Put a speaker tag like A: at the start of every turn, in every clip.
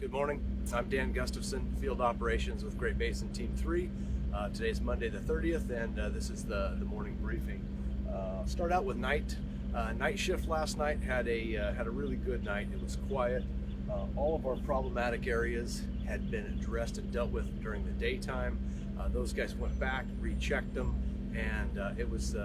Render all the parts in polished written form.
A: Good morning. I'm Dan Gustafson, Field Operations with Great Basin Team 3. Today's Monday the 30th, and this is the morning briefing. Start out with night. Night shift last night had a really good night. It was quiet. All of our problematic areas had been addressed and dealt with during the daytime. Those guys went back, rechecked them, and it was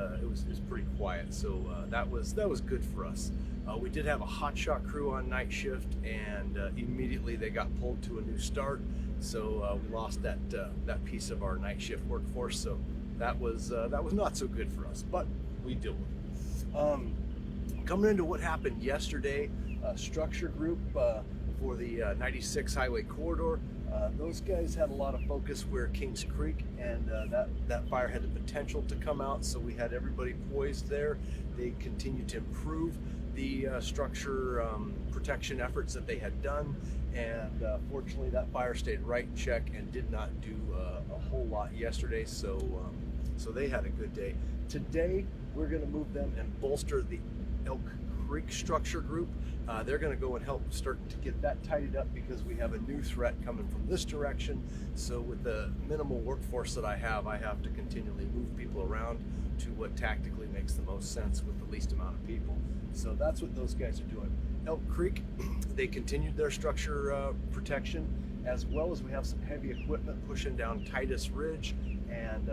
A: pretty quiet. So that was good for us. We did have a hotshot crew on night shift, and immediately they got pulled to a new start. So we lost that piece of our night shift workforce. So that was not so good for us, but we deal with it. Coming into what happened yesterday, structure group for the 96 highway corridor. Those guys had a lot of focus where Kings Creek, and that fire had the potential to come out, so we had everybody poised there. They continued to improve the structure protection efforts that they had done, and fortunately that fire stayed right in check and did not do a whole lot yesterday, so they had a good day. Today we're going to move them and bolster the Elk Creek structure group. They're going to go and help start to get that tidied up because we have a new threat coming from this direction. So with the minimal workforce that I have to continually move people around to what tactically makes the most sense with the least amount of people. So that's what those guys are doing. Elk Creek, they continued their structure protection, as well as we have some heavy equipment pushing down Titus Ridge and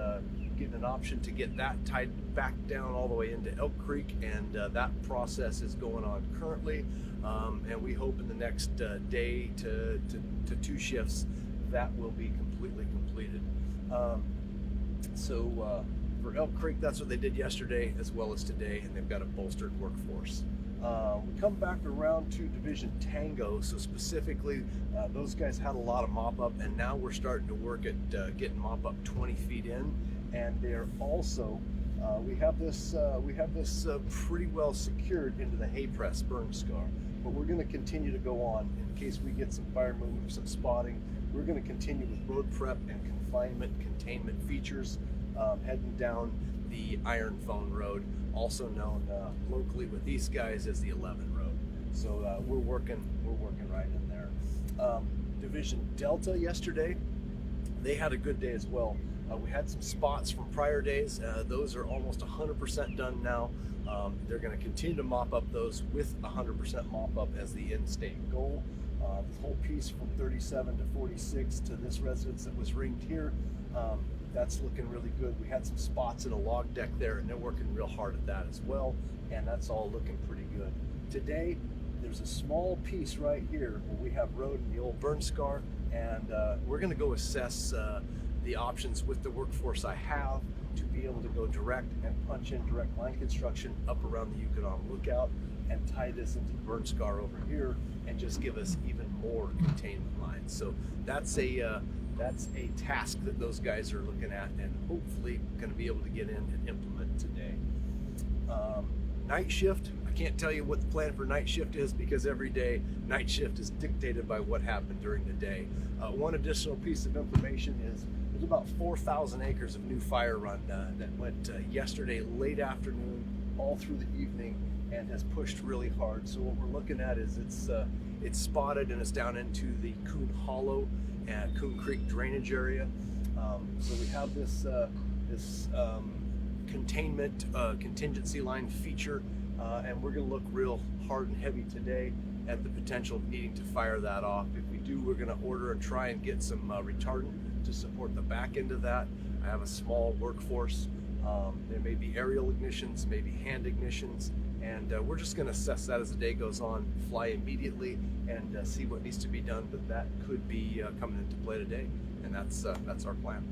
A: getting an option to get that tied back down all the way into Elk Creek, and that process is going on currently, and we hope in the next day to two shifts that will be completely completed. So for Elk Creek, that's what they did yesterday as well as today, and they've got a bolstered workforce. We come back around to Division Tango, so specifically those guys had a lot of mop-up, and now we're starting to work at getting mop-up 20 feet in, and they're also, we have this pretty well secured into the hay press burn scar, but we're going to continue to go on in case we get some fire movement or some spotting. We're going to continue with road prep and containment features, heading down the Iron Phone Road, also known locally with these guys as the 11 Road. So we're working right in there. Division Delta yesterday, they had a good day as well. We had some spots from prior days. Those are almost 100% done now. They're going to continue to mop up those with 100% mop up as the in-state goal. This whole piece from 37 to 46 to this residence that was ringed here, that's looking really good. We had some spots in a log deck there, and they're working real hard at that as well, and that's all looking pretty good. Today, there's a small piece right here where we have road in the old burn scar, and we're going to go assess the options with the workforce I have to be able to go direct and punch in direct line construction up around the Yukon Lookout and tie this into the burn scar over here and just give us even more containment lines. So that's a task that those guys are looking at and hopefully going to be able to get in and implement today. Night shift, I can't tell you what the plan for night shift is because every day night shift is dictated by what happened during the day. One additional piece of information is there's about 4,000 acres of new fire run that went yesterday late afternoon all through the evening and has pushed really hard. So what we're looking at is it's spotted and it's down into the Coon Hollow and Coon Creek drainage area. So we have this containment contingency line feature, and we're going to look real hard and heavy today at the potential of needing to fire that off. If we do, we're going to order and try and get some retardant to support the back end of that. I have a small workforce. There may be aerial ignitions, maybe hand ignitions, and we're just going to assess that as the day goes on, fly immediately, and see what needs to be done. But that could be coming into play today, and that's our plan.